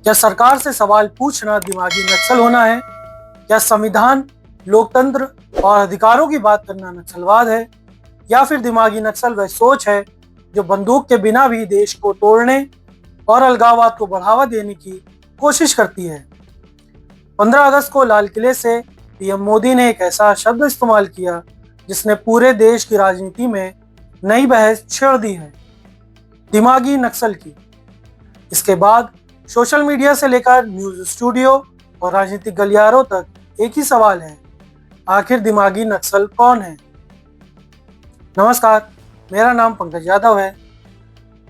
क्या सरकार से सवाल पूछना दिमागी नक्सल होना है? क्या संविधान, लोकतंत्र और अधिकारों की बात करना नक्सलवाद है? या फिर दिमागी नक्सल वह सोच है जो बंदूक के बिना भी देश को तोड़ने और अलगाववाद को बढ़ावा देने की कोशिश करती है? 15 अगस्त को लाल किले से पीएम मोदी ने एक ऐसा शब्द इस्तेमाल किया जिसने पूरे देश की राजनीति में नई बहस छेड़ दी है, दिमागी नक्सल की। इसके बाद सोशल मीडिया से लेकर न्यूज स्टूडियो और राजनीतिक गलियारों तक एक ही सवाल है, आखिर दिमागी नक्सल कौन है? नमस्कार, मेरा नाम पंकज यादव है।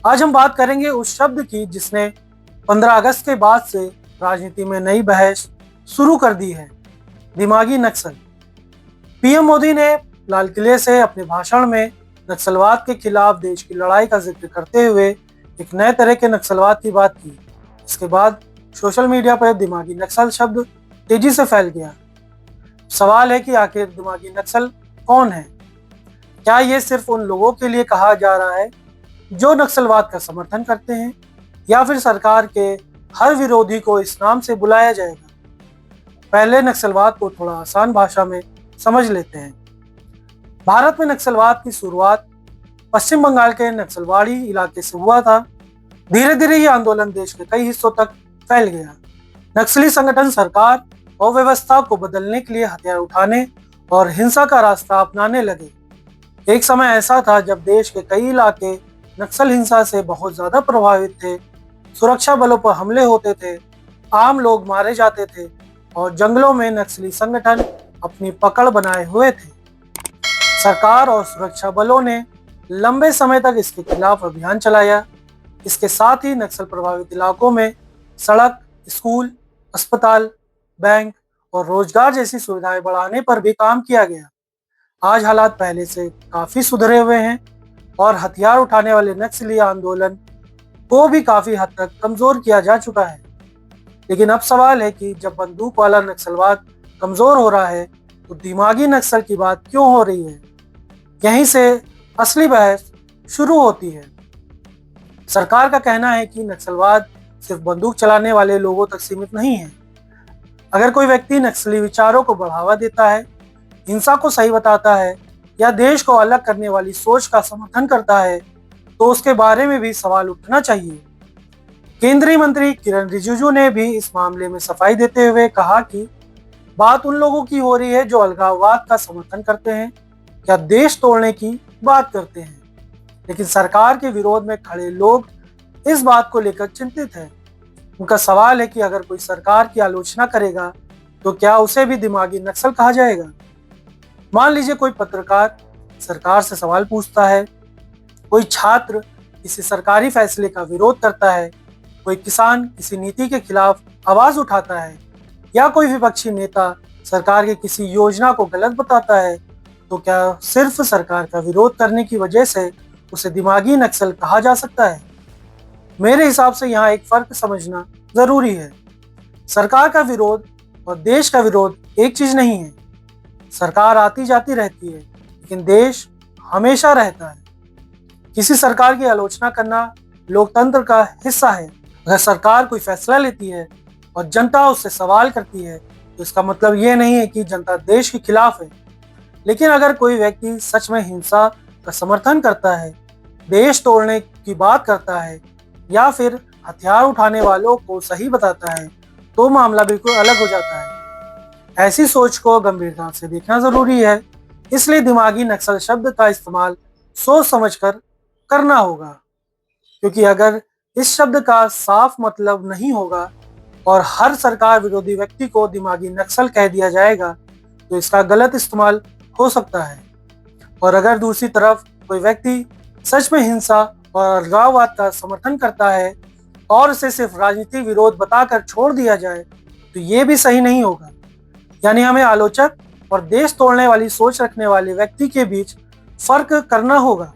आज हम बात करेंगे उस शब्द की जिसने 15 अगस्त के बाद से राजनीति में नई बहस शुरू कर दी है, दिमागी नक्सल। पीएम मोदी ने लाल किले से अपने भाषण में नक्सलवाद के खिलाफ देश की लड़ाई का जिक्र करते हुए एक नए तरह के नक्सलवाद की बात की। इसके बाद सोशल मीडिया पर दिमागी नक्सल शब्द तेजी से फैल गया। सवाल है कि आखिर दिमागी नक्सल कौन है? क्या ये सिर्फ उन लोगों के लिए कहा जा रहा है जो नक्सलवाद का समर्थन करते हैं, या फिर सरकार के हर विरोधी को इस नाम से बुलाया जाएगा? पहले नक्सलवाद को थोड़ा आसान भाषा में समझ लेते हैं। भारत में नक्सलवाद की शुरुआत पश्चिम बंगाल के नक्सलवाड़ी इलाके से हुआ था। धीरे धीरे ये आंदोलन देश के कई हिस्सों तक फैल गया। नक्सली संगठन सरकार और व्यवस्था को बदलने के लिए हथियार उठाने और हिंसा का रास्ता अपनाने लगे। एक समय ऐसा था जब देश के कई इलाके नक्सल हिंसा से बहुत ज्यादा प्रभावित थे। सुरक्षा बलों पर हमले होते थे, आम लोग मारे जाते थे और जंगलों में नक्सली संगठन अपनी पकड़ बनाए हुए थे। सरकार और सुरक्षा बलों ने लंबे समय तक इसके खिलाफ अभियान चलाया। इसके साथ ही नक्सल प्रभावित इलाकों में सड़क, स्कूल, अस्पताल, बैंक और रोजगार जैसी सुविधाएं बढ़ाने पर भी काम किया गया। आज हालात पहले से काफी सुधरे हुए हैं और हथियार उठाने वाले नक्सली आंदोलन को भी काफी हद तक कमजोर किया जा चुका है। लेकिन अब सवाल है कि जब बंदूक वाला नक्सलवाद कमजोर हो रहा है तो दिमागी नक्सल की बात क्यों हो रही है? यहीं से असली बहस शुरू होती है। सरकार का कहना है कि नक्सलवाद सिर्फ बंदूक चलाने वाले लोगों तक सीमित नहीं है। अगर कोई व्यक्ति नक्सली विचारों को बढ़ावा देता है, हिंसा को सही बताता है या देश को अलग करने वाली सोच का समर्थन करता है तो उसके बारे में भी सवाल उठना चाहिए। केंद्रीय मंत्री किरण रिजिजू ने भी इस मामले में सफाई देते हुए कहा कि बात उन लोगों की हो रही है जो अलगाववाद का समर्थन करते हैं या देश तोड़ने की बात करते हैं। लेकिन सरकार के विरोध में खड़े लोग इस बात को लेकर चिंतित हैं। उनका सवाल है कि अगर कोई सरकार की आलोचना करेगा तो क्या उसे भी दिमागी नक्सल कहा जाएगा? मान लीजिए कोई पत्रकार सरकार से सवाल पूछता है, कोई छात्र किसी सरकारी फैसले का विरोध करता है, कोई किसान किसी नीति के खिलाफ आवाज उठाता है, या कोई विपक्षी नेता सरकार की किसी योजना को गलत बताता है, तो क्या सिर्फ सरकार का विरोध करने की वजह से उसे दिमागी नक्सल कहा जा सकता है? मेरे हिसाब से यहाँ एक फर्क समझना जरूरी है। सरकार का विरोध और देश का विरोध एक चीज नहीं है। सरकार आती जाती रहती है, लेकिन देश हमेशा रहता है। किसी सरकार की आलोचना करना लोकतंत्र का हिस्सा है। अगर सरकार कोई फैसला लेती है और जनता उससे सवाल करती है तो इसका मतलब ये नहीं है कि जनता देश के खिलाफ है। लेकिन अगर कोई व्यक्ति सच में हिंसा का समर्थन करता है, देश तोड़ने की बात करता है या फिर हथियार उठाने वालों को सही बताता है तो मामला बिल्कुल अलग हो जाता है। ऐसी सोच को गंभीरता से देखना जरूरी है। इसलिए दिमागी नक्सल शब्द का इस्तेमाल सोच समझकर करना होगा, क्योंकि अगर इस शब्द का साफ मतलब नहीं होगा और हर सरकार विरोधी व्यक्ति को दिमागी नक्सल कह दिया जाएगा तो इसका गलत इस्तेमाल हो सकता है। और अगर दूसरी तरफ कोई व्यक्ति सच में हिंसा और अलगाववाद का समर्थन करता है और उसे सिर्फ राजनीतिक विरोध बताकर छोड़ दिया जाए तो ये भी सही नहीं होगा। यानी हमें आलोचक और देश तोड़ने वाली सोच रखने वाले व्यक्ति के बीच फर्क करना होगा।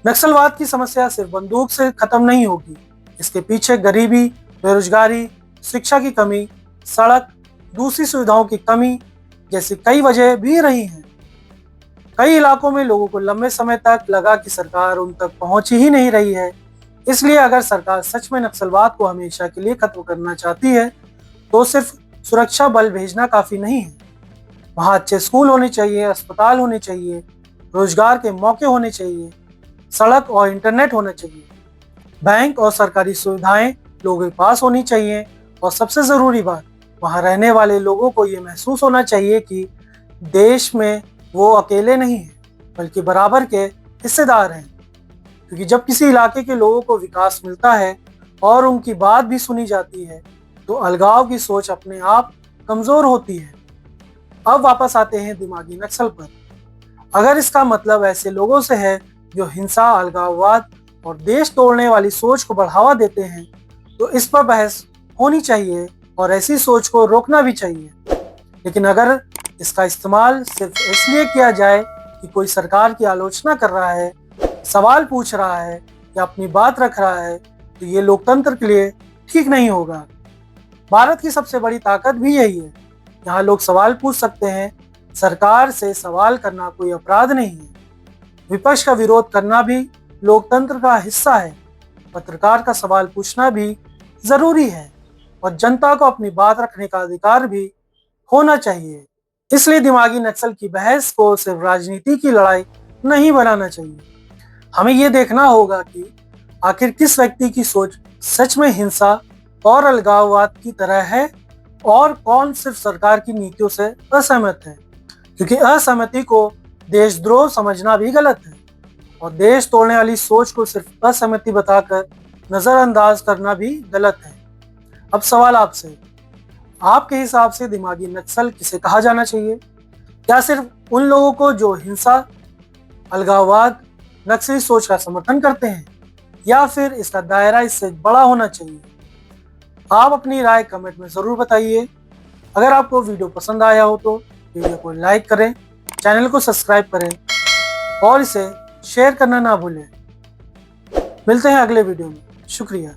नक्सलवाद की समस्या सिर्फ बंदूक से खत्म नहीं होगी। इसके पीछे गरीबी, बेरोजगारी, शिक्षा की कमी, सड़क, दूसरी सुविधाओं की कमी जैसी कई वजह भी रही हैं। कई इलाकों में लोगों को लंबे समय तक लगा कि सरकार उन तक पहुंच ही नहीं रही है। इसलिए अगर सरकार सच में नक्सलवाद को हमेशा के लिए खत्म करना चाहती है तो सिर्फ सुरक्षा बल भेजना काफी नहीं है। वहाँ अच्छे स्कूल होने चाहिए, अस्पताल होने चाहिए, रोजगार के मौके होने चाहिए, सड़क और इंटरनेट होना चाहिए, बैंक और सरकारी सुविधाएं लोगों के पास होनी चाहिए और सबसे ज़रूरी बात, वहाँ रहने वाले लोगों को ये महसूस होना चाहिए कि देश में वो अकेले नहीं हैं बल्कि बराबर के हिस्सेदार हैं। क्योंकि जब किसी इलाके के लोगों को विकास मिलता है और उनकी बात भी सुनी जाती है तो अलगाव की सोच अपने आप कमज़ोर होती है। अब वापस आते हैं दिमागी नक्सल पर। अगर इसका मतलब ऐसे लोगों से है जो हिंसा, अलगाववाद और देश तोड़ने वाली सोच को बढ़ावा देते हैं तो इस पर बहस होनी चाहिए और ऐसी सोच को रोकना भी चाहिए। लेकिन अगर इसका इस्तेमाल सिर्फ इसलिए किया जाए कि कोई सरकार की आलोचना कर रहा है, सवाल पूछ रहा है या अपनी बात रख रहा है तो ये लोकतंत्र के लिए ठीक नहीं होगा। भारत की सबसे बड़ी ताकत भी यही है। यहाँ लोग सवाल पूछ सकते हैं। सरकार से सवाल करना कोई अपराध नहीं है। विपक्ष का विरोध करना भी लोकतंत्र का हिस्सा है। पत्रकार का सवाल पूछना भी जरूरी है और जनता को अपनी बात रखने का अधिकार भी होना चाहिए। इसलिए दिमागी नक्सल की बहस को सिर्फ राजनीति की लड़ाई नहीं बनाना चाहिए। हमें ये देखना होगा कि आखिर किस व्यक्ति की सोच सच में हिंसा और अलगाववाद की तरह है और कौन सिर्फ सरकार की नीतियों से असहमत है। क्योंकि असहमति को देशद्रोह समझना भी गलत है और देश तोड़ने वाली सोच को सिर्फ असहमति बताकर नजरअंदाज करना भी गलत है। अब सवाल आपसे, आपके हिसाब से दिमागी नक्सल किसे कहा जाना चाहिए? क्या सिर्फ उन लोगों को जो हिंसा, अलगाववाद, नक्सली सोच का समर्थन करते हैं या फिर इसका दायरा इससे बड़ा होना चाहिए? आप अपनी राय कमेंट में ज़रूर बताइए। अगर आपको वीडियो पसंद आया हो तो वीडियो को लाइक करें, चैनल को सब्सक्राइब करें और इसे शेयर करना ना भूलें। मिलते हैं अगले वीडियो में। शुक्रिया।